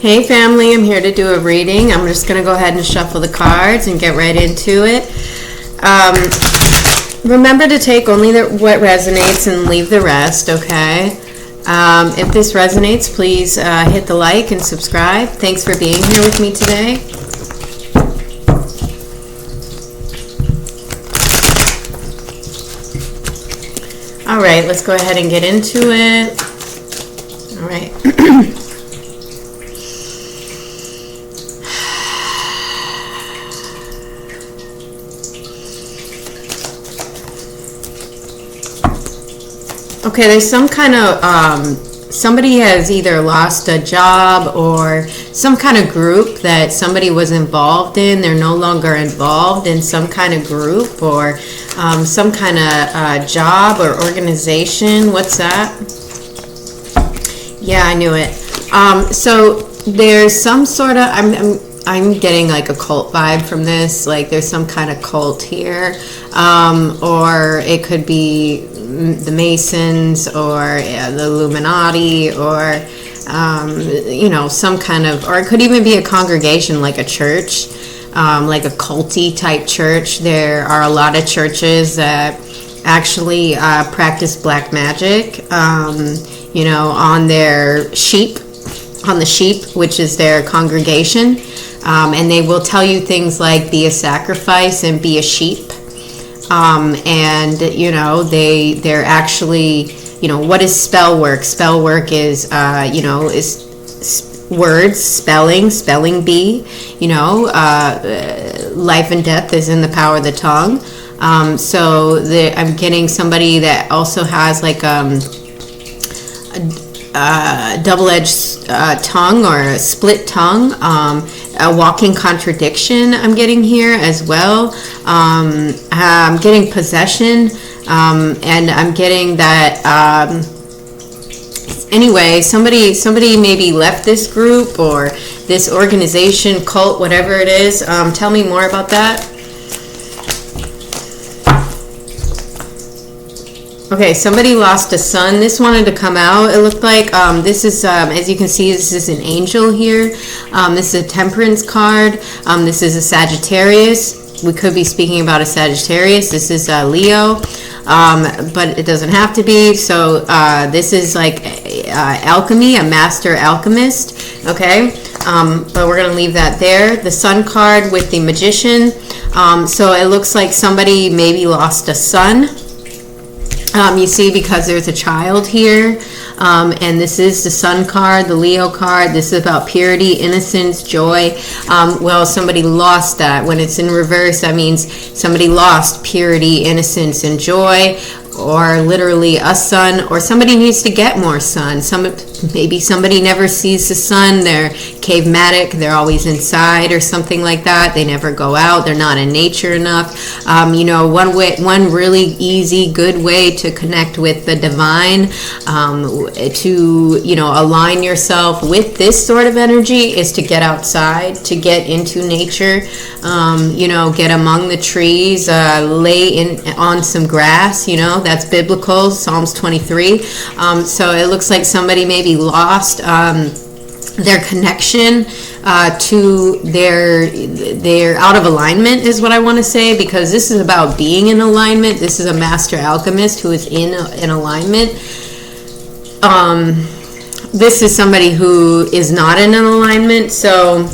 Hey family, I'm here to do a reading. I'm just going to go ahead and shuffle the cards and get right into it. Remember to take only what resonates and leave the rest, okay? If this resonates, please hit the like and subscribe. Thanks for being here with me today. All right, let's go ahead and get into it. All right. Okay, there's some kind of, somebody has either lost a job or some kind of group that somebody was involved in. They're no longer involved in some kind of group or some kind of job or organization. What's that? Yeah, I knew it. So there's some sort of, I'm getting like a cult vibe from this. Like there's some kind of cult here, or it could be the Masons or the Illuminati or some kind of, or it could even be a congregation like a church, like a culty type church. There are a lot of churches that actually practice black magic, on their sheep, on the sheep, which is their congregation. And they will tell you things like be a sacrifice and be a sheep. They're actually, what is spell work? Spell work is, is words, spelling bee, life and death is in the power of the tongue. I'm getting somebody that also has like a double-edged tongue or a split tongue, a walking contradiction I'm getting here as well. I'm getting possession, and I'm getting that anyway, somebody maybe left this group or this organization, cult, whatever it is. Tell me more about that. Okay, somebody lost a son. This wanted to come out. It looked like this is, as you can see, this is an angel here. This is a temperance card. This is a Sagittarius. We could be speaking about a Sagittarius. This is Leo, but it doesn't have to be. So this is like alchemy, a master alchemist. Okay, but we're going to leave that there. The Sun card with the Magician. So it looks like somebody maybe lost a son. You see, because there's a child here, and this is the Sun card, the Leo card. This is about purity, innocence, joy. Well, somebody lost that. When it's in reverse, that means somebody lost purity, innocence, and joy, or literally a son, or somebody needs to get more sun. Maybe somebody never sees the sun. They're cavematic. They're always inside or something like that. They never go out. They're not in nature enough. One really easy, good way to connect with the divine, to align yourself with this sort of energy is to get outside, to get into nature. Get among the trees, lay on some grass. That's biblical, Psalms 23. So it looks like somebody maybe lost their connection to their out of alignment is what I want to say, because this is about being in alignment. This is a master alchemist who is in alignment. This is somebody who is not in an alignment. So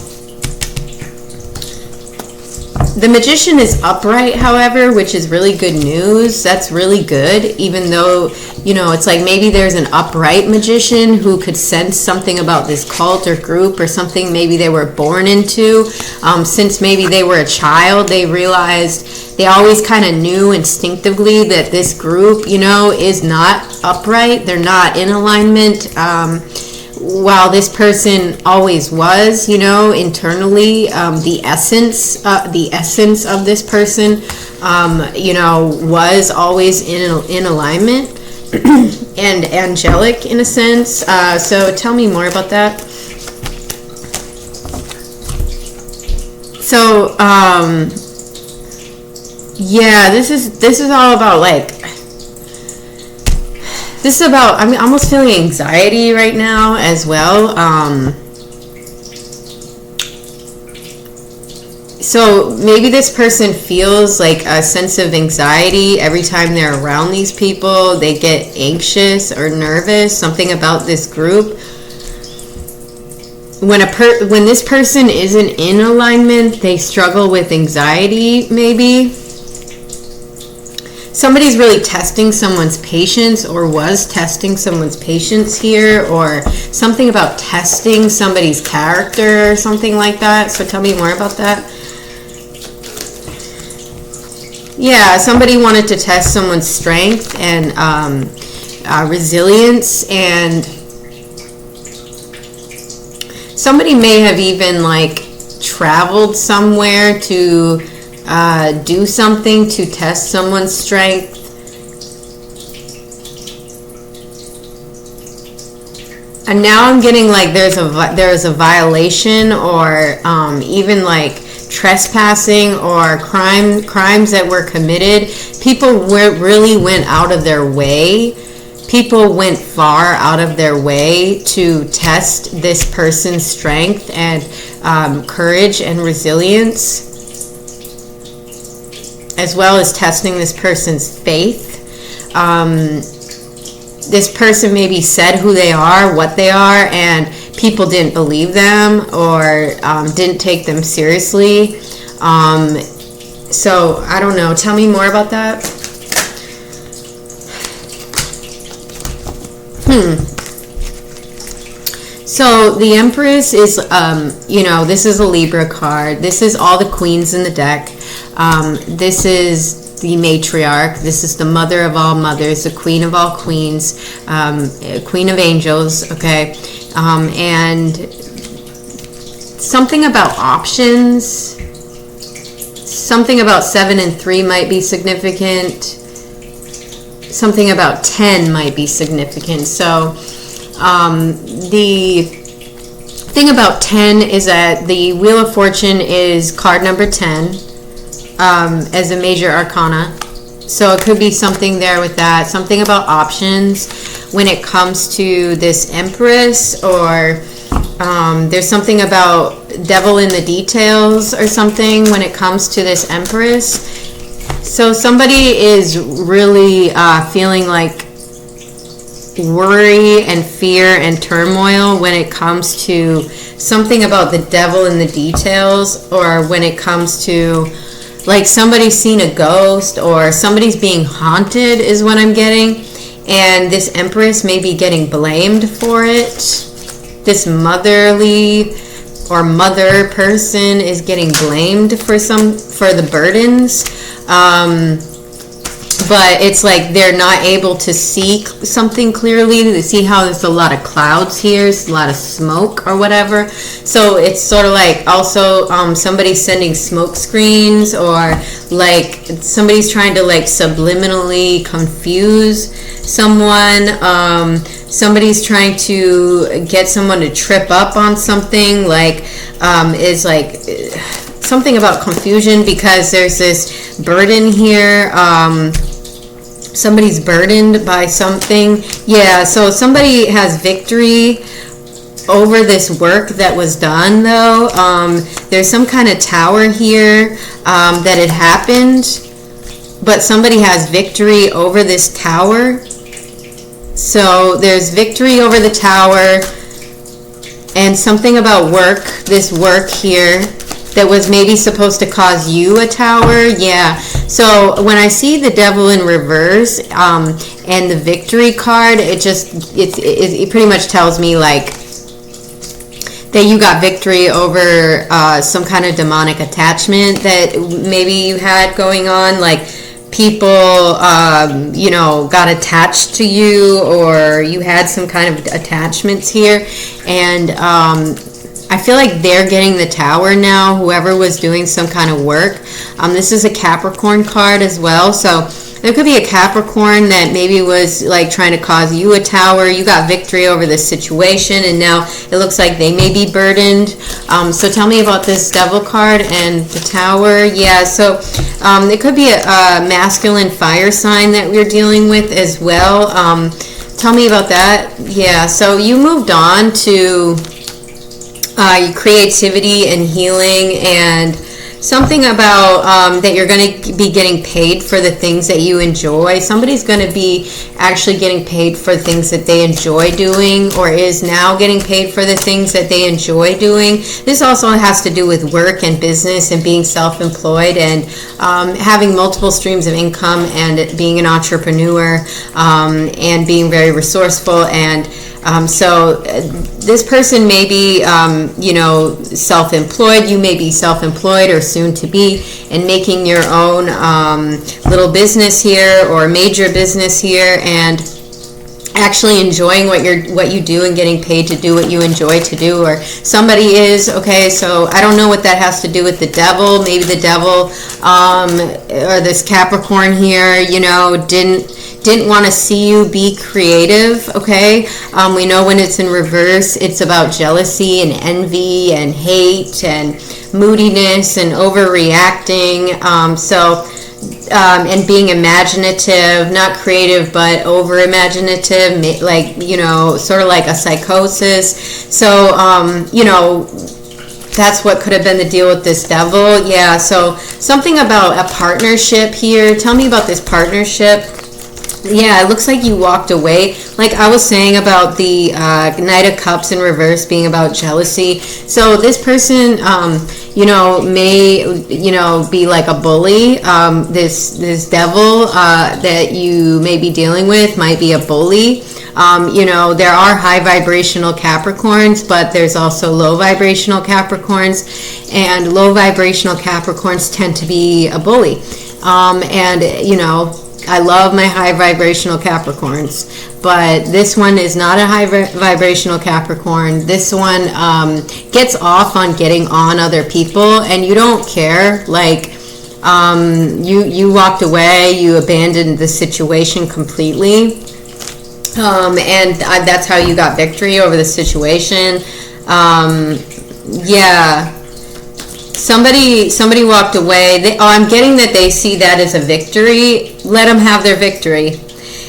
the Magician is upright, however, which is really good news. That's really good, even though, it's like maybe there's an upright magician who could sense something about this cult or group or something maybe they were born into. Since maybe they were a child, they realized, they always kind of knew instinctively that this group, is not upright. They're not in alignment. While this person always was, internally, the essence of this person, was always in alignment and angelic in a sense. So tell me more about that. So, yeah, this is all about like, this is about, I'm almost feeling anxiety right now as well. So maybe this person feels like a sense of anxiety every time they're around these people. They get anxious or nervous, something about this group. When this person isn't in alignment, they struggle with anxiety, maybe. Somebody's really testing someone's patience, or was testing someone's patience here, or something about testing somebody's character or something like that. So tell me more about that. Yeah, somebody wanted to test someone's strength and resilience, and somebody may have even like traveled somewhere to do something to test someone's strength. And now I'm getting like there's a violation, or even like trespassing or crimes that were committed. People really went out of their way. People went far out of their way to test this person's strength and courage and resilience, as well as testing this person's faith. This person maybe said who they are, what they are, and people didn't believe them or didn't take them seriously. So I don't know. Tell me more about that. So the Empress is, this is a Libra card. This is all the queens in the deck. This is the matriarch. This is the mother of all mothers, the queen of all queens, queen of angels, okay? And something about options, something about 7 and 3 might be significant. Something about 10 might be significant. So the thing about 10 is that the Wheel of Fortune is card number 10 as a major arcana. So it could be something there with that. Something about options when it comes to this Empress, or there's something about devil in the details or something when it comes to this Empress. So somebody is really feeling like worry and fear and turmoil when it comes to something about the devil in the details, or when it comes to like somebody's seen a ghost or somebody's being haunted is what I'm getting, and this Empress may be getting blamed for it. This motherly or mother person is getting blamed for the burdens. But it's like they're not able to see something clearly. To see how there's a lot of clouds here, there's a lot of smoke or whatever. So it's sort of like also somebody's sending smoke screens, or like somebody's trying to like subliminally confuse someone. Somebody's trying to get someone to trip up on something, like is like something about confusion, because there's this burden here. Somebody's burdened by something. Yeah, so somebody has victory over this work that was done, though. There's some kind of tower here that had happened, but somebody has victory over this tower. So there's victory over the tower, and something about work, this work here, that was maybe supposed to cause you a tower. Yeah. So when I see the devil in reverse and the victory card, it pretty much tells me like that you got victory over some kind of demonic attachment that maybe you had going on, like people got attached to you, or you had some kind of attachments here, and I feel like they're getting the tower now, whoever was doing some kind of work. This is a Capricorn card as well, so there could be a Capricorn that maybe was like trying to cause you a tower. You got victory over this situation, and now it looks like they may be burdened. So tell me about this devil card and the tower. Yeah, so it could be a masculine fire sign that we're dealing with as well. Tell me about that. Yeah, so you moved on to creativity and healing and something about that you're going to be getting paid for the things that you enjoy. Somebody's going to be actually getting paid for things that they enjoy doing, or is now getting paid for the things that they enjoy doing. This also has to do with work and business and being self-employed and having multiple streams of income and being an entrepreneur and being very resourceful. And so this person may be, self-employed. You may be self-employed or soon to be, and making your own little business here or major business here, and actually enjoying what you do and getting paid to do what you enjoy to do. Or somebody is, okay, so I don't know what that has to do with the devil. Maybe the devil or this Capricorn here, didn't want to see you be creative, okay? We know when it's in reverse, it's about jealousy and envy and hate and moodiness and overreacting. And being imaginative, not creative, but over imaginative, sort of like a psychosis. So, that's what could have been the deal with this devil. Yeah, so something about a partnership here. Tell me about this partnership. Yeah, it looks like you walked away. Like I was saying about the Knight of Cups in reverse being about jealousy. So this person, may, be like a bully. This devil that you may be dealing with might be a bully. There are high vibrational Capricorns, but there's also low vibrational Capricorns, and low vibrational Capricorns tend to be a bully. I love my high vibrational Capricorns, but this one is not a high vibrational Capricorn. This one gets off on getting on other people, and you don't care. Like, you walked away, you abandoned the situation completely, and that's how you got victory over the situation. Yeah. Somebody walked away. I'm getting that they see that as a victory. Let them have their victory.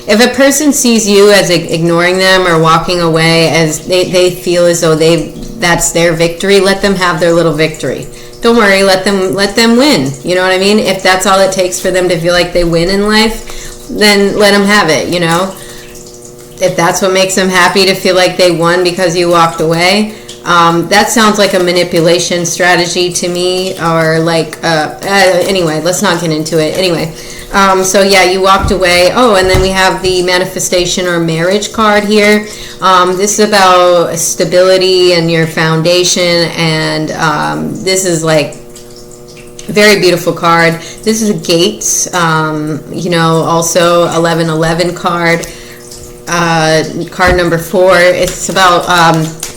If a person sees you as ignoring them or walking away as they feel as though that's their victory, let them have their little victory. Don't worry, let them win. You know what I mean? If that's all it takes for them to feel like they win in life, then let them have it, If that's what makes them happy to feel like they won because you walked away, that sounds like a manipulation strategy to me, or like, anyway, let's not get into it. Anyway, so yeah, you walked away. Oh, and then we have the manifestation or marriage card here. This is about stability and your foundation, and this is like very beautiful card. This is a Gates, also 1111 card. Card number 4. It's about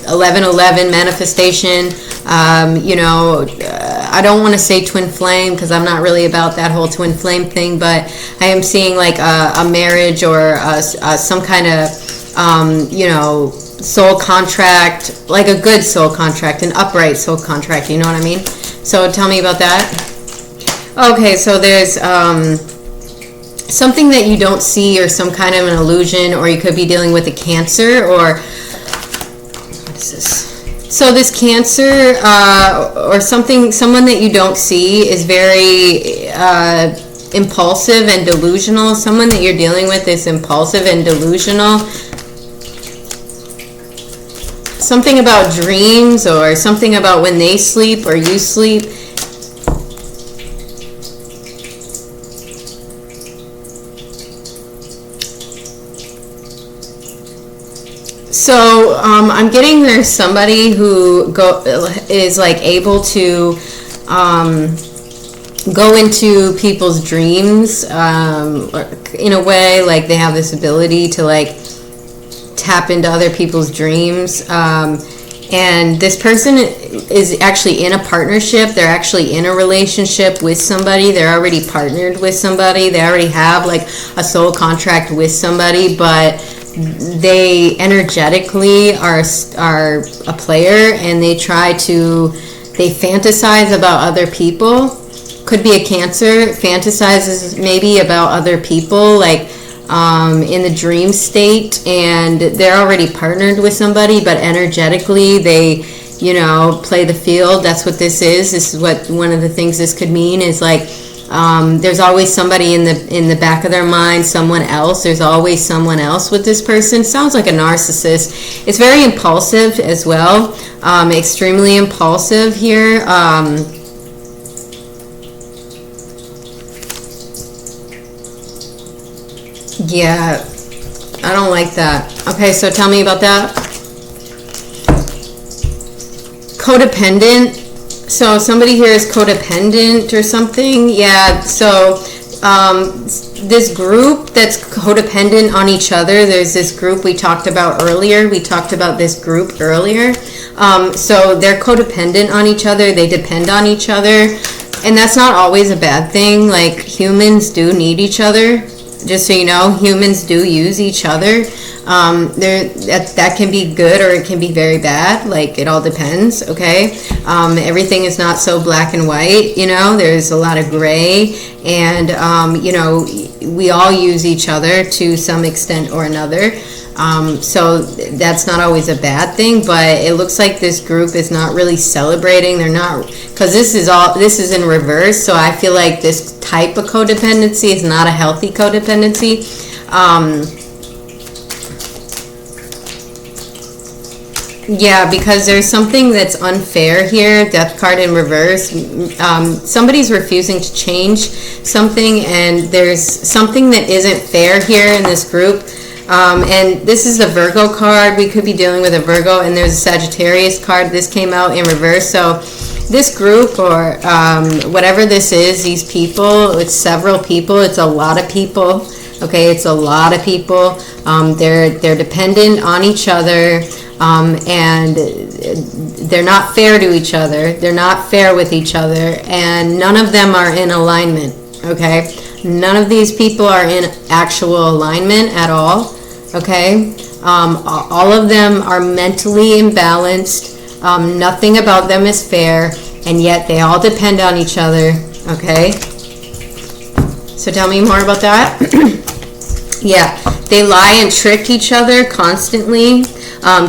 1111 manifestation. I don't want to say twin flame because I'm not really about that whole twin flame thing, but I am seeing like a marriage or some kind of soul contract, like a good soul contract, an upright soul contract, you know what I mean? So tell me about that. Okay, so there's something that you don't see, or some kind of an illusion, or you could be dealing with a Cancer, or what is this? So this Cancer or someone that you don't see is very impulsive and delusional. Someone that you're dealing with is impulsive and delusional. Something about dreams, or something about when they sleep or you sleep. So I'm getting there's somebody who is like able to go into people's dreams in a way, like they have this ability to like tap into other people's dreams. And this person is actually in a partnership. They're actually in a relationship with somebody. They're already partnered with somebody. They already have like a soul contract with somebody, but they energetically are a player, and they fantasize about other people. Could be a Cancer, fantasizes maybe about other people, like in the dream state, and they're already partnered with somebody, but energetically they play the field. That's what this is. This is what one of the things this could mean is like, there's always somebody in the back of their mind, someone else. There's always someone else with this person. Sounds like a narcissist. It's very impulsive as well, extremely impulsive here. Yeah, I don't like that. Okay, so tell me about that. Codependent. So somebody here is codependent or something. Yeah, so this group that's codependent on each other, there's this group we talked about earlier. We talked about this group earlier. So they're codependent on each other. They depend on each other. And that's not always a bad thing. Like, humans do need each other. Just so you know, humans do use each other. That can be good or it can be very bad. Like, it all depends, okay? Everything is not so black and white, there's a lot of gray, and we all use each other to some extent or another. So that's not always a bad thing, but it looks like this group is not really celebrating. They're not, because this is in reverse, so I feel like this type of codependency is not a healthy codependency. Yeah, because there's something that's unfair here. Death card in reverse. Somebody's refusing to change something, and there's something that isn't fair here in this group. And this is the Virgo card. We could be dealing with a Virgo, and there's a Sagittarius card. This came out in reverse. So this group, or whatever this is, these people, it's several people. It's a lot of people. Okay, it's a lot of people. They're dependent on each other. And they're not fair to each other. They're not fair with each other, and none of them are in alignment, okay? None of these people are in actual alignment at all, okay? All of them are mentally imbalanced. Nothing about them is fair, and yet they all depend on each other, okay? So tell me more about that. Yeah, they lie and trick each other constantly.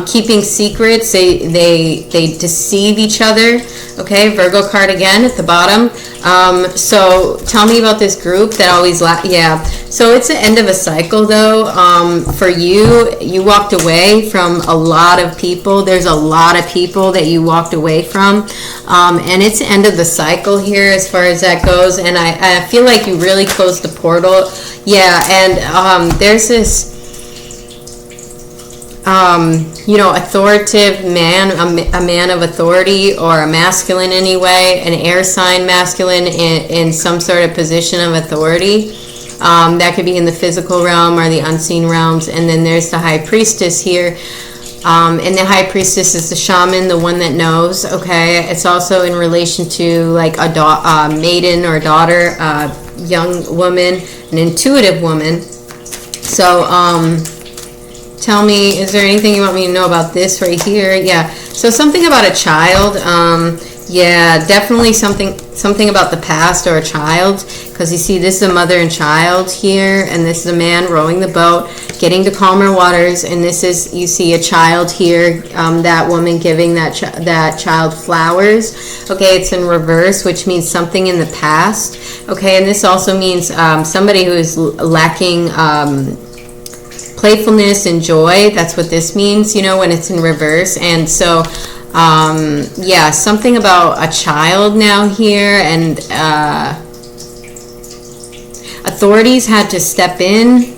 Keeping secrets, they deceive each other. Okay, Virgo card again at the bottom. So tell me about this group that always yeah. So it's the end of a cycle though. For you walked away from a lot of people. There's a lot of people that you walked away from, and it's the end of the cycle here as far as that goes. And I feel like you really closed the portal. Yeah, and there's this authoritative man, a man of authority, or a masculine anyway, an air sign masculine in some sort of position of authority. That could be in the physical realm or the unseen realms. And then there's the high priestess here. And the high priestess is the shaman, the one that knows, okay? It's also in relation to like a maiden or daughter, young woman, an intuitive woman. So, tell me, is there anything you want me to know about this right here? Yeah, so something about a child. Yeah, definitely something about the past or a child, because you see this is a mother and child here, and this is a man rowing the boat, getting to calmer waters, and this is, you see a child here, that woman giving that child flowers. Okay, it's in reverse, which means something in the past. Okay, and this also means somebody who is lacking playfulness and joy. That's what this means, when it's in reverse. And so yeah, something about a child now here, and authorities had to step in.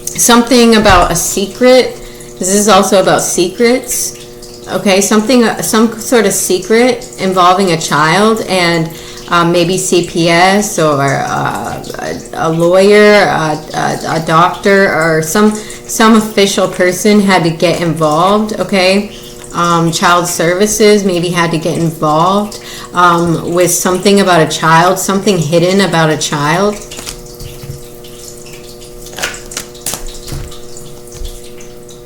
Something about a secret. This is also about secrets. Okay, some sort of secret involving a child, and maybe CPS or a lawyer, a doctor, or some official person had to get involved, okay? Child services maybe had to get involved with something about a child, something hidden about a child.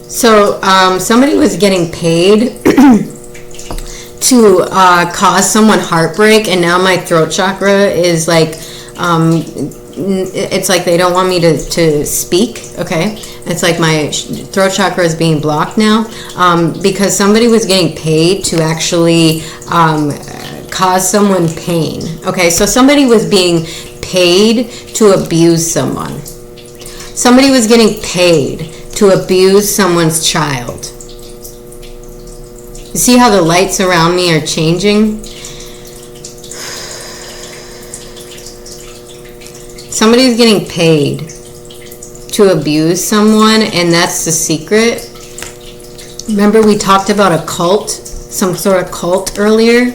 So somebody was getting paid to cause someone heartbreak, and now my throat chakra is like it's like they don't want me to speak, okay? It's like my throat chakra is being blocked now, because somebody was getting paid to actually cause someone pain, okay? So somebody was being paid to abuse someone. Somebody was getting paid to abuse someone's child. You see how the lights around me are changing? Somebody's getting paid to abuse someone, and that's the secret. Remember we talked about a cult, some sort of cult earlier?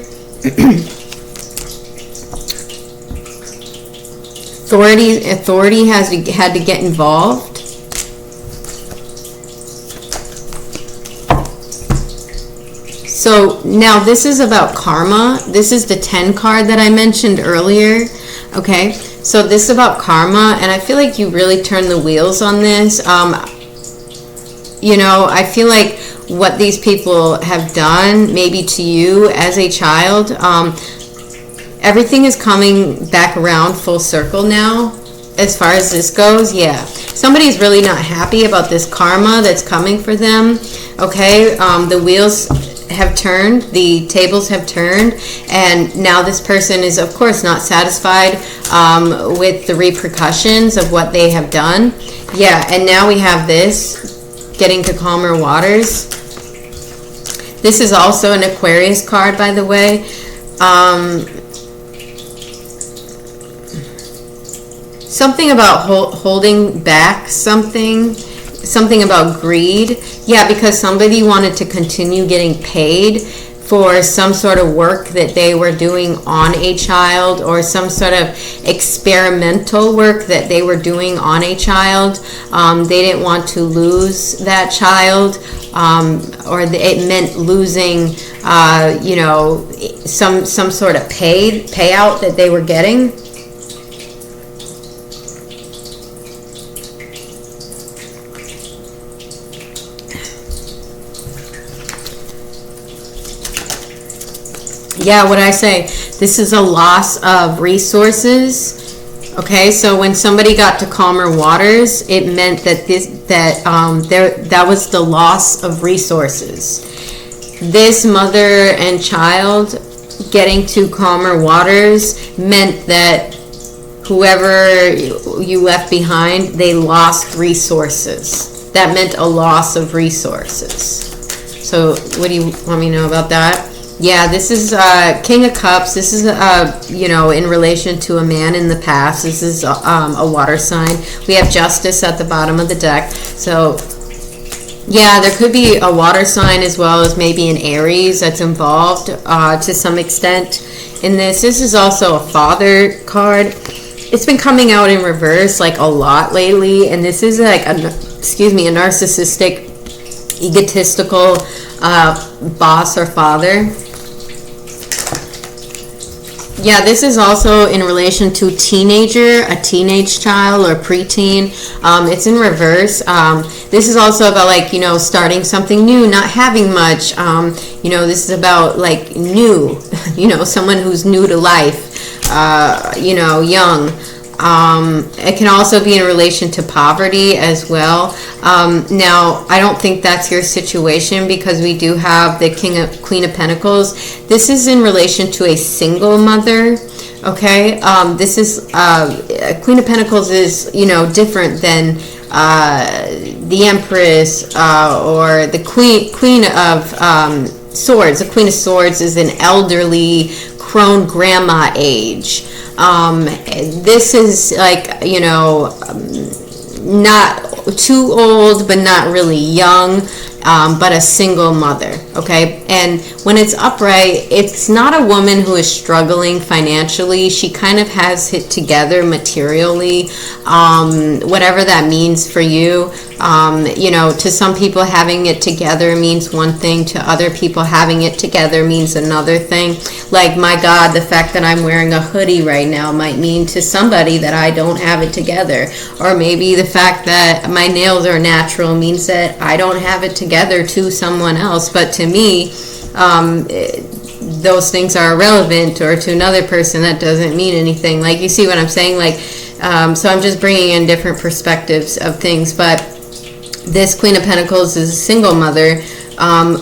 Authority had to get involved. So now this is about karma. This is the 10 card that I mentioned earlier. Okay, so this is about karma, and I feel like you really turn the wheels on this. You know, I feel like what these people have done, maybe to you as a child, everything is coming back around full circle now. As far as this goes, yeah. Somebody's really not happy about this karma that's coming for them. Okay, the wheels have turned, the tables have turned, and now this person is of course not satisfied with the repercussions of what they have done. Yeah, and now we have this, getting to calmer waters. This is also an Aquarius card, by the way. Something about holding back something about greed. Yeah, because somebody wanted to continue getting paid for some sort of work that they were doing on a child, or some sort of experimental work that they were doing on a child. They didn't want to lose that child, or it meant losing, you know, some sort of payout that they were getting. Yeah, what I say, this is a loss of resources. Okay, so when somebody got to calmer waters, it meant that that was the loss of resources. This mother and child getting to calmer waters meant that whoever you left behind, they lost resources. That meant a loss of resources. So what do you want me to know about that? Yeah, this is King of Cups. This is, you know, in relation to a man in the past. This is a water sign. We have Justice at the bottom of the deck. So, yeah, there could be a water sign as well as maybe an Aries that's involved to some extent in this. This is also a father card. It's been coming out in reverse like a lot lately. And this is like, a narcissistic, egotistical boss or father. Yeah, this is also in relation to a teenage child or preteen. It's in reverse. This is also about, like, you know, starting something new, not having much. You know, this is about like new, you know, someone who's new to life, you know, young. It can also be in relation to poverty as well. Now, I don't think that's your situation, because we do have the Queen of Pentacles. This is in relation to a single mother. Okay, this is Queen of Pentacles is, you know, different than the Empress or the Queen of Swords. The Queen of Swords is an elderly, crone grandma age. This is like, you know, not too old, but not really young, but a single mother, okay? And when it's upright, it's not a woman who is struggling financially. She kind of has it together materially, whatever that means for you. You know, to some people, having it together means one thing. To other people, having it together means another thing. Like, my God, the fact that I'm wearing a hoodie right now might mean to somebody that I don't have it together. Or maybe the fact that my nails are natural means that I don't have it together to someone else. But to me, those things are irrelevant, or to another person that doesn't mean anything. Like, you see what I'm saying? Like, So I'm just bringing in different perspectives of things. But this Queen of Pentacles is a single mother,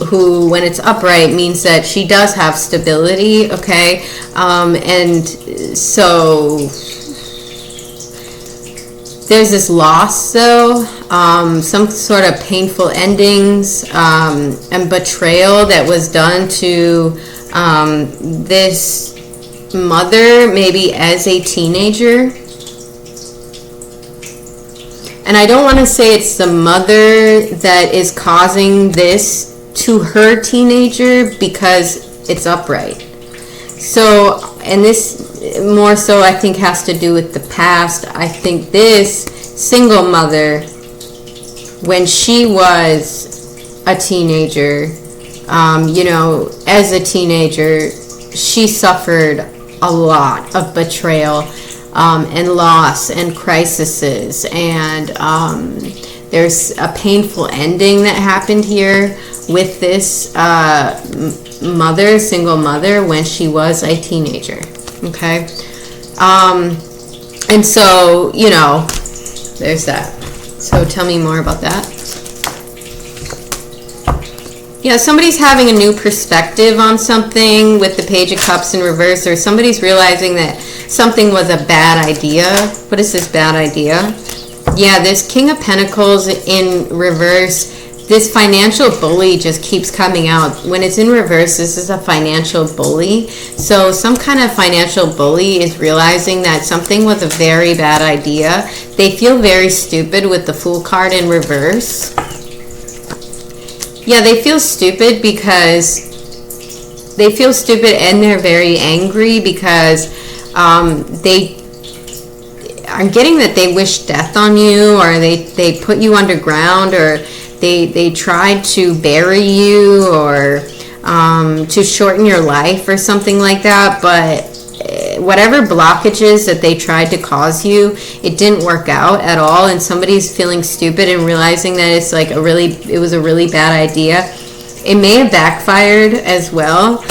who, when it's upright, means that she does have stability, okay? And so there's this loss, though, some sort of painful endings, and betrayal that was done to this mother, maybe as a teenager. And I don't want to say it's the mother that is causing this to her teenager, because it's upright. So, and this more so I think has to do with the past. I think this single mother, when she was a teenager, as a teenager, she suffered a lot of betrayal, and loss and crises, and there's a painful ending that happened here with this single mother, when she was a teenager. Okay, and so there's that. So tell me more about that. Yeah, somebody's having a new perspective on something with the Page of Cups in reverse, or somebody's realizing that something was a bad idea. What is this bad idea? Yeah, this King of Pentacles in reverse, this financial bully just keeps coming out. When it's in reverse, this is a financial bully. So some kind of financial bully is realizing that something was a very bad idea. They feel very stupid with the Fool card in reverse. Yeah, they feel stupid and they're very angry because they are getting that they wish death on you, or they put you underground, or they tried to bury you, or to shorten your life or something like that. But whatever blockages that they tried to cause you, it didn't work out at all, and somebody's feeling stupid and realizing that it's like it was a really bad idea. It may have backfired as well.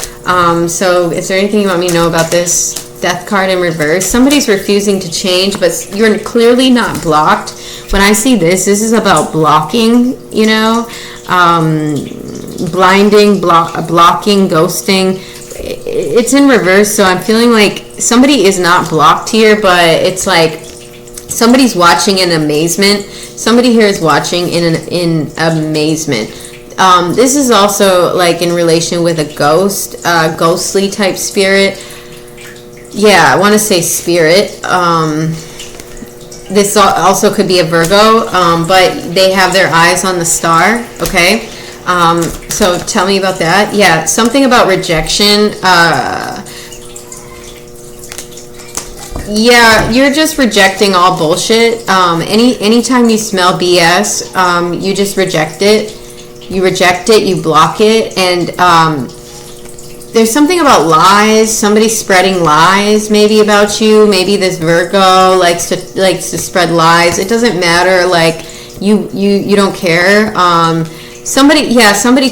So is there anything you want me to know about this Death card in reverse? Somebody's refusing to change, but you're clearly not blocked. When I see this is about blocking, blinding, blocking, ghosting. It's in reverse, so I'm feeling like somebody is not blocked here, but it's like somebody's watching in amazement. Somebody here is watching in amazement. This is also like in relation with a ghost, ghostly type spirit. Yeah, I want to say spirit. This also could be a Virgo, but they have their eyes on the star, okay? So tell me about that. Yeah, something about rejection. Yeah, you're just rejecting all bullshit. Anytime you smell BS, you just reject it. You reject it, you block it, and there's something about lies. Somebody's spreading lies maybe about you. Maybe this Virgo likes to spread lies. It doesn't matter, like you don't care. Somebody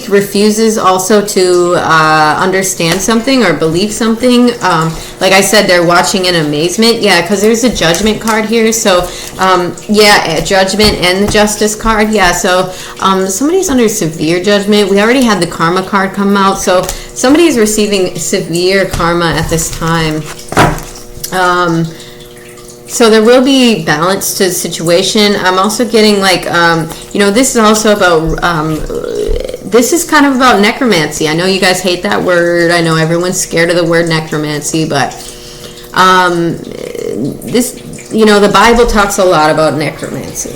refuses also to understand something or believe something. Like I said, they're watching in amazement. Yeah, because there's a Judgment card here. So, Judgment and the Justice card. Yeah, so somebody's under severe judgment. We already had the Karma card come out. So somebody is receiving severe karma at this time. So there will be balance to the situation. I'm also getting like, this is also about, this is kind of about necromancy. I know you guys hate that word. I know everyone's scared of the word necromancy, but the Bible talks a lot about necromancy,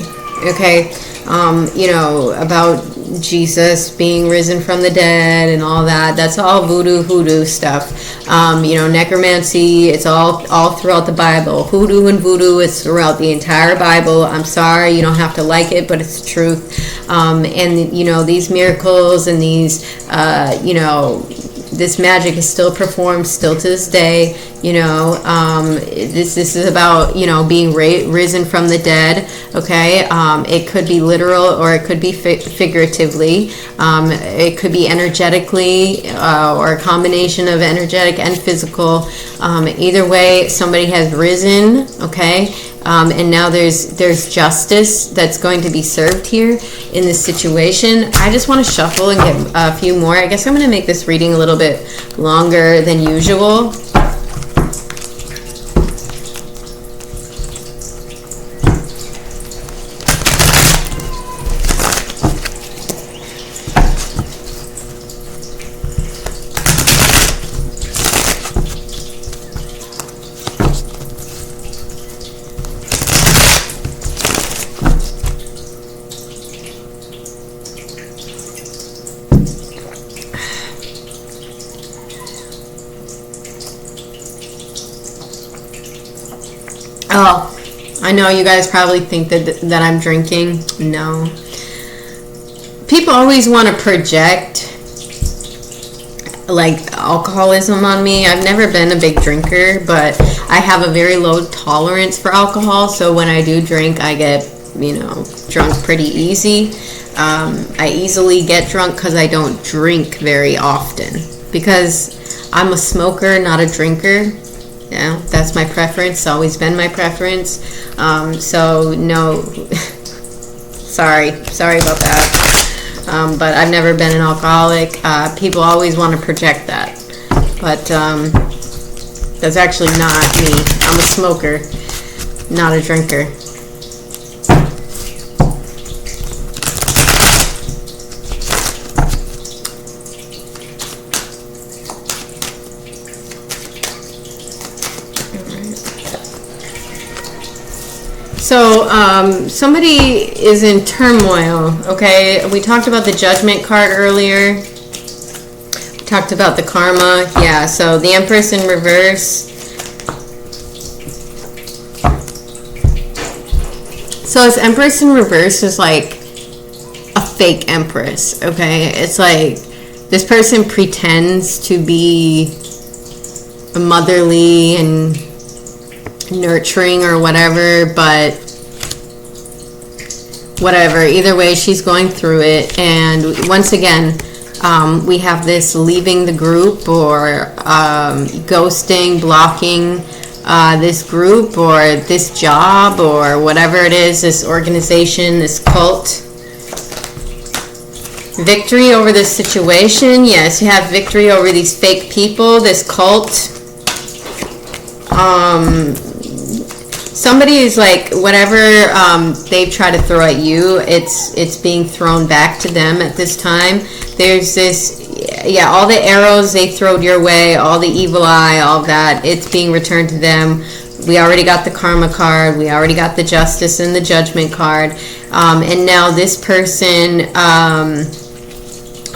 okay? About Jesus being risen from the dead and all that. That's all hoodoo stuff. Necromancy, it's all throughout the Bible. Hoodoo and voodoo is throughout the entire Bible. I'm sorry, you don't have to like it, but it's the truth. And these miracles and these, this magic is still performed still to this day. This is about, being risen from the dead. Okay. It could be literal or it could be figuratively. It could be energetically, or a combination of energetic and physical. Either way, somebody has risen. Okay. And now there's justice that's going to be served here in this situation. I just want to shuffle and get a few more. I guess I'm going to make this reading a little bit longer than usual. Oh, I know you guys probably think that I'm drinking. No. People always want to project like alcoholism on me. I've never been a big drinker, but I have a very low tolerance for alcohol. So when I do drink, I get, drunk pretty easy. I easily get drunk because I don't drink very often because I'm a smoker, not a drinker. Yeah, that's my preference. It's always been my preference. So no, sorry about that. But I've never been an alcoholic. People always want to project that, but that's actually not me. I'm a smoker, not a drinker. So somebody is in turmoil, okay? We talked about the Judgment card earlier. We talked about the karma. Yeah, so the Empress in reverse. So this Empress in reverse is like a fake Empress, okay? It's like this person pretends to be motherly and nurturing or whatever, but whatever, either way, she's going through it. And once again, we have this leaving the group or ghosting, blocking this group or this job or whatever it is, this organization, this cult. Victory over this situation. Yes, you have victory over these fake people, this cult. Somebody is like, whatever they've tried to throw at you, it's being thrown back to them at this time. There's this, yeah, all the arrows they throwed your way, all the evil eye, all that, it's being returned to them. We already got the karma card. We already got the justice and the judgment card. And now this person,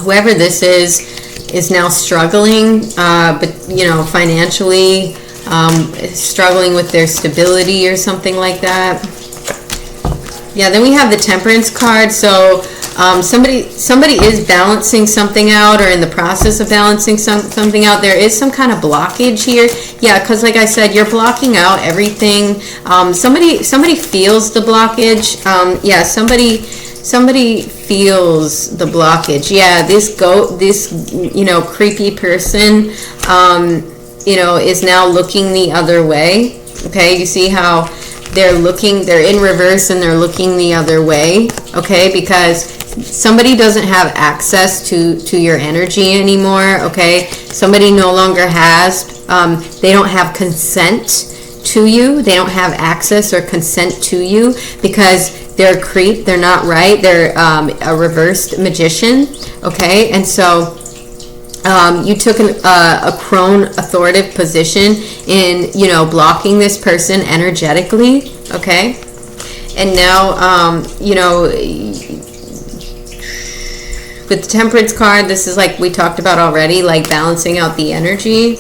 whoever this is now struggling, but financially, struggling with their stability or something like that. Yeah, then we have the Temperance card. So somebody is balancing something out or in the process of balancing something out. There is some kind of blockage here. Yeah, because like I said, you're blocking out everything. Somebody feels the blockage. Yeah, somebody feels the blockage. Yeah, this creepy person is now looking the other way. Okay, you see how they're in reverse and they're looking the other way. Okay, because somebody doesn't have access to your energy anymore. Okay, somebody no longer has, they don't have consent to you. They don't have access or consent to you because they're a creep. They're not right. They're a reversed magician. Okay, and so you took a crone authoritative position in, blocking this person energetically, okay? And now, with the Temperance card, this is like we talked about already, like balancing out the energy.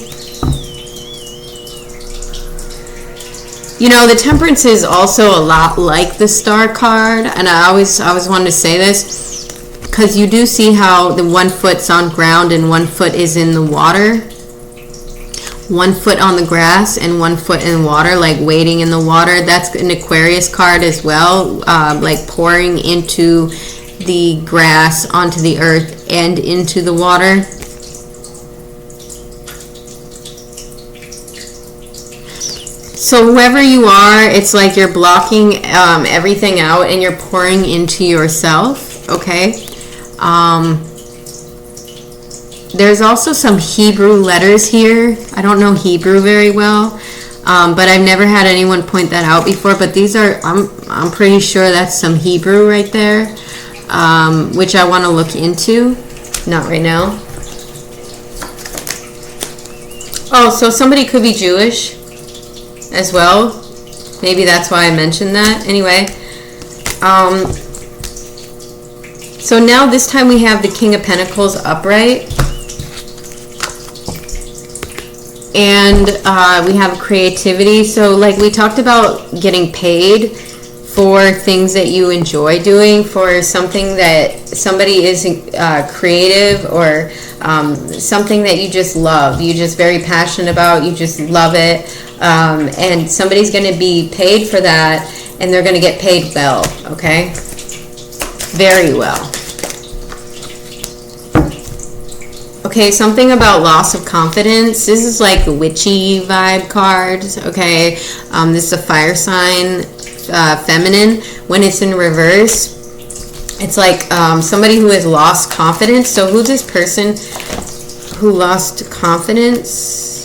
The Temperance is also a lot like the Star card, and I always wanted to say this, because you do see how the one foot's on ground and one foot is in the water. 1 foot on the grass and 1 foot in water, like wading in the water. That's an Aquarius card as well, like pouring into the grass, onto the earth, and into the water. So whoever you are, it's like you're blocking everything out and you're pouring into yourself, okay? There's also some Hebrew letters here. I don't know Hebrew very well, but I've never had anyone point that out before. But these are, I'm pretty sure that's some Hebrew right there, which I want to look into. Not right now. Oh, so somebody could be Jewish as well. Maybe that's why I mentioned that. Anyway, so now this time we have the King of Pentacles upright. And we have creativity. So like we talked about getting paid for things that you enjoy doing, for something that somebody is creative, or something that you just love, you just very passionate about, you just love it, and somebody's going to be paid for that, and they're going to get paid well, okay? Very well. Okay, something about loss of confidence. This is like the witchy vibe cards, okay? This is a fire sign, feminine. When it's in reverse, it's like somebody who has lost confidence. So who's this person who lost confidence?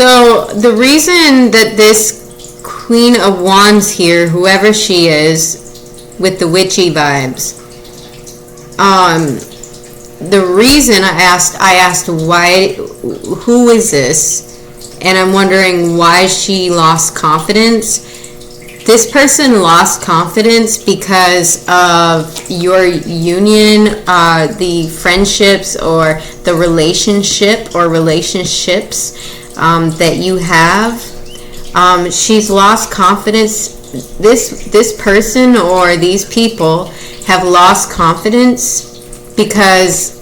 So the reason that this Queen of Wands here, whoever she is, with the witchy vibes, the reason I asked why, who is this, and I'm wondering why she lost confidence. This person lost confidence because of your union, the friendships or the relationship or relationships that you have. She's lost confidence. This person or these people have lost confidence because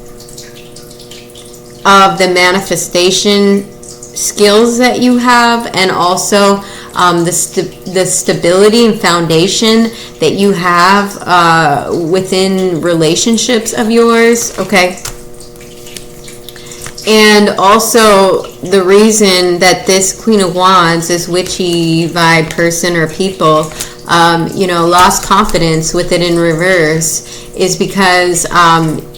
of the manifestation skills that you have, and also the stability and foundation that you have within relationships of yours, okay? And also the reason that this Queen of Wands, this witchy vibe person or people, lost confidence with it in reverse, is because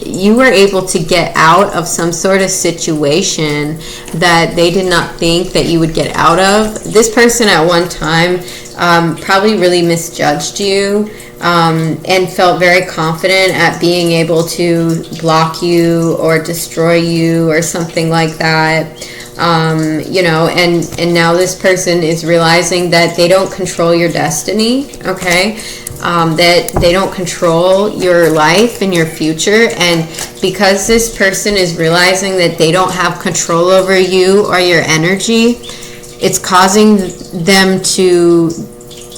you were able to get out of some sort of situation that they did not think that you would get out of. This person at one time probably really misjudged you, and felt very confident at being able to block you or destroy you or something like that. And now this person is realizing that they don't control your destiny, okay? That they don't control your life and your future, and because this person is realizing that they don't have control over you or your energy, it's causing them to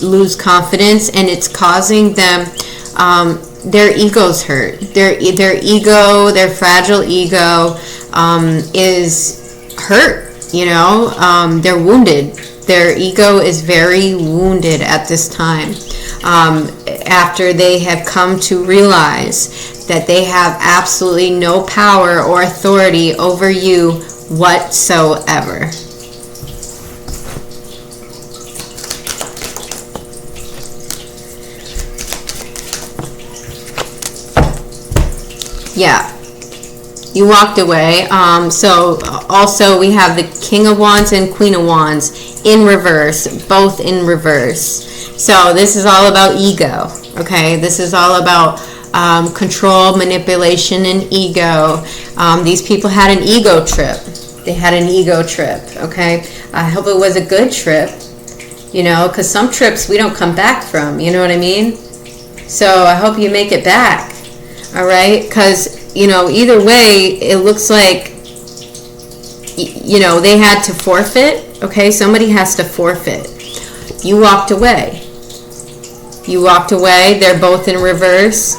lose confidence, and it's causing them, their ego's hurt. Their ego, their fragile ego, is hurt, they're wounded. Their ego is very wounded at this time, after they have come to realize that they have absolutely no power or authority over you whatsoever. Yeah, you walked away. So also we have the King of Wands and Queen of Wands in reverse, both in reverse. So this is all about ego, okay? This is all about control, manipulation, and ego. These people had an ego trip. They had an ego trip, okay? I hope it was a good trip, because some trips we don't come back from, you know what I mean? So I hope you make it back. All right, because, either way, it looks like, they had to forfeit, okay? Somebody has to forfeit. You walked away, You walked away. They're both in reverse.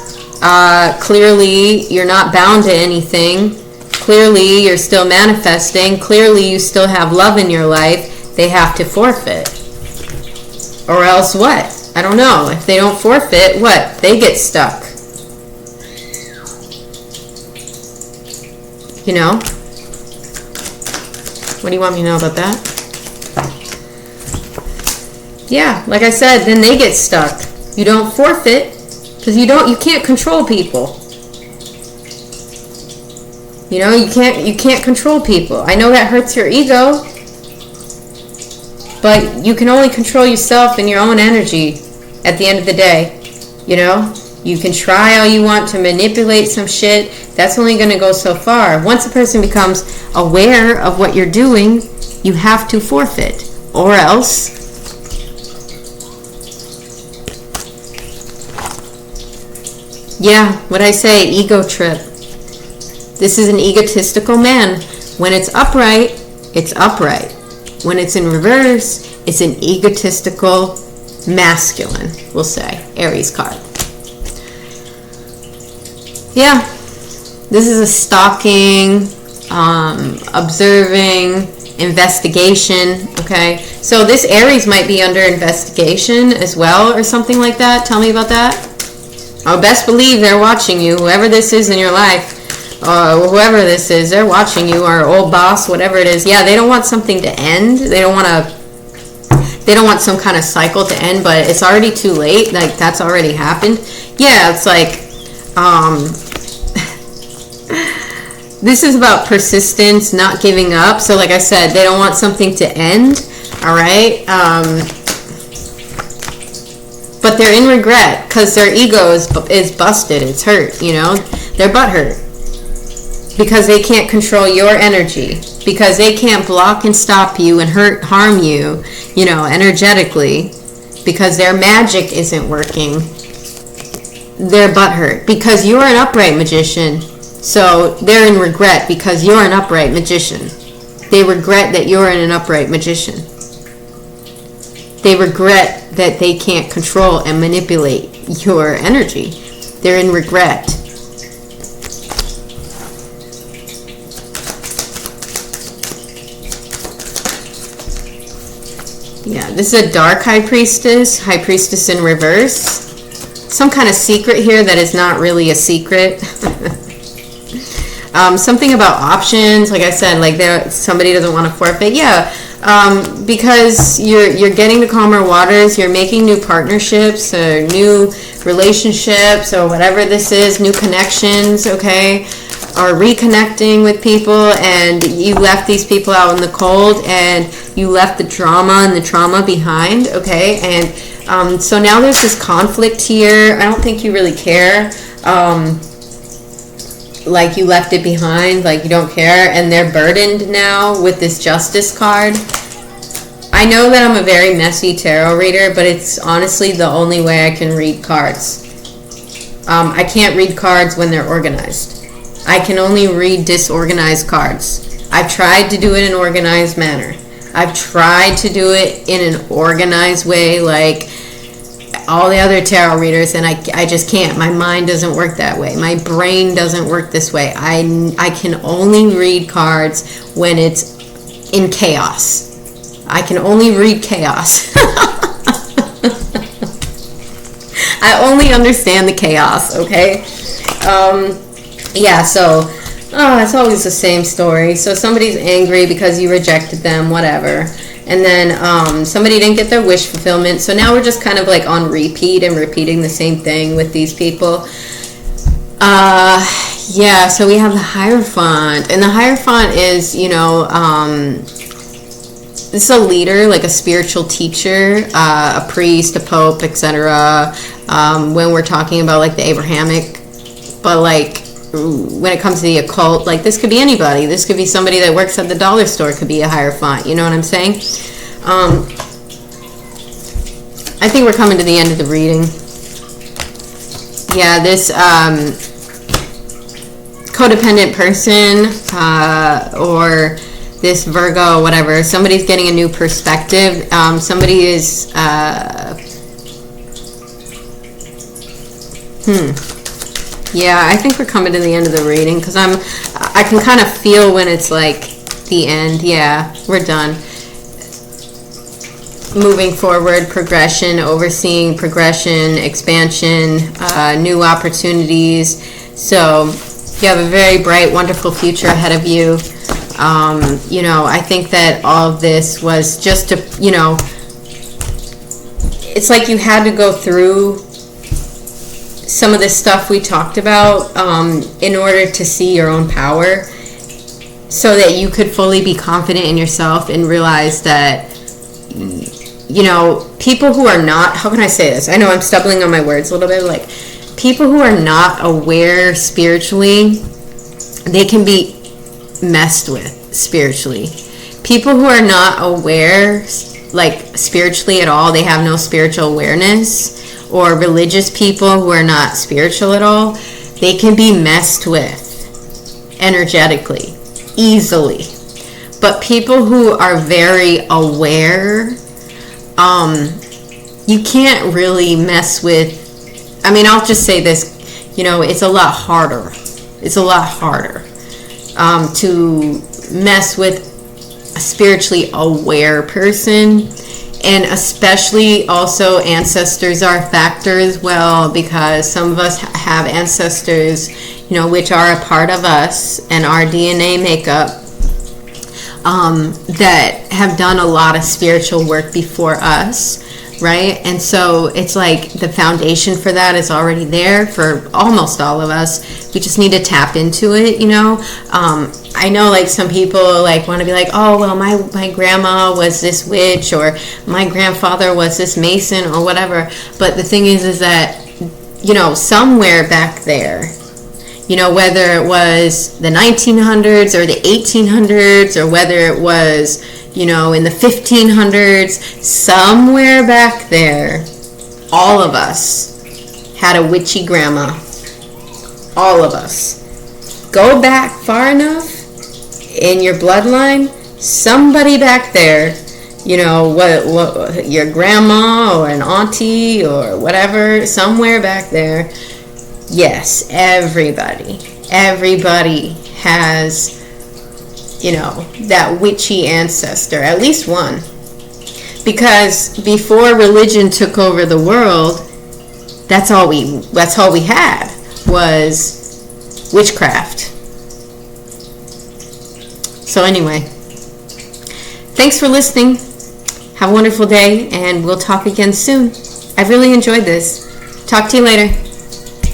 Clearly, you're not bound to anything. Clearly, you're still manifesting. Clearly, you still have love in your life. They have to forfeit. Or else what? I don't know. If they don't forfeit, what? They get stuck. You know? What do you want me to know about that? Yeah, like I said, then they get stuck. You don't forfeit because you can't control people. You know, you can't control people. I know that hurts your ego, but you can only control yourself and your own energy at the end of the day. You know, you can try all you want to manipulate some shit. That's only going to go so far. Once a person becomes aware of what you're doing, you have to forfeit, or else yeah, what I say, ego trip. This is an egotistical man. When it's upright, it's upright. When it's in reverse, it's an egotistical masculine, we'll say. Aries card. Yeah, this is a stalking, observing, investigation, okay? So this Aries might be under investigation as well or something like that. Tell me about that. Oh, best believe they're watching you. Whoever this is in your life, whoever this is, they're watching you, or old boss, whatever it is. Yeah, they don't want something to end. They don't want some kind of cycle to end, but it's already too late. Like, that's already happened. Yeah, it's like, this is about persistence, not giving up. So like I said, they don't want something to end, all right? But they're in regret because their ego is busted. It's hurt, you know? They're butthurt because they can't control your energy, because they can't block and stop you and harm you, you know, energetically, because their magic isn't working. They're butthurt because you're an upright magician. So they're in regret because you're an upright magician. They regret that you're an upright magician. They regret that they can't control and manipulate your energy. They're in regret. Yeah, this is a dark high priestess in reverse. Some kind of secret here that is not really a secret. Something about options, like I said, like somebody doesn't want to forfeit. Yeah, because you're getting to calmer waters, you're making new partnerships, or new relationships, or whatever this is, new connections, okay, or reconnecting with people, and you left these people out in the cold, and you left the drama and the trauma behind, okay, and so now there's this conflict here. I don't think you really care. Like you left it behind, like you don't care, and they're burdened now with this Justice card. I know that I'm a very messy tarot reader, but it's honestly the only way I can read cards. I can't read cards when they're organized. I can only read disorganized cards. I've tried to do it in an organized manner. I've tried to do it in an organized way, like all the other tarot readers, and I just can't. My mind doesn't work that way. My brain doesn't work this way. I can only read cards when it's in chaos. I can only read chaos. I only understand the chaos, okay? Yeah, so it's always the same story. So somebody's angry because you rejected them, whatever. And then somebody didn't get their wish fulfillment. So now we're just kind of like on repeat and repeating the same thing with these people. Yeah, so we have the Hierophant. And the Hierophant is, you know, this is a leader, like a spiritual teacher, a priest, a pope, etc. When we're talking about like the Abrahamic. But like when it comes to the occult, like this could be anybody. This could be somebody that works at the dollar store, could be a Hierophant. You know what I'm saying? I think we're coming to the end of the reading. Yeah, this codependent person or this Virgo, whatever, somebody's getting a new perspective. Somebody is Yeah, I think we're coming to the end of the reading because I can kind of feel when it's like the end. Yeah, we're done. Moving forward, progression, overseeing progression, expansion, new opportunities. So you have a very bright, wonderful future ahead of you. You know, I think that all of this was just to, you know, it's like you had to go through some of this stuff we talked about in order to see your own power, so that you could fully be confident in yourself and realize that, you know, people who are not, how can I say this? I know I'm stumbling on my words a little bit. Like, people who are not aware spiritually, they can be messed with spiritually. People who are not aware, like, spiritually at all, they have no spiritual awareness, or religious people who are not spiritual at all, they can be messed with energetically, easily. But people who are very aware, you can't really mess with, I mean, I'll just say this, you know, it's a lot harder. It's a lot harder to mess with a spiritually aware person. And especially also ancestors are a factor as well, because some of us have ancestors, you know, which are a part of us and our DNA makeup, that have done a lot of spiritual work before us, right? And so it's like the foundation for that is already there for almost all of us. We just need to tap into it, you know. I know, like, some people like want to be like, oh, well, my grandma was this witch, or my grandfather was this mason, or whatever. But the thing is that, you know, somewhere back there, you know, whether it was the 1900s or the 1800s, or whether it was, you know, in the 1500s, somewhere back there, all of us had a witchy grandma. All of us. Go back far enough in your bloodline, somebody back there, you know, what your grandma or an auntie or whatever, somewhere back there, yes, everybody has, you know, that witchy ancestor, at least one. Because before religion took over the world, that's all we had was witchcraft. So anyway, thanks for listening. Have a wonderful day, and we'll talk again soon. I really enjoyed this. Talk to you later.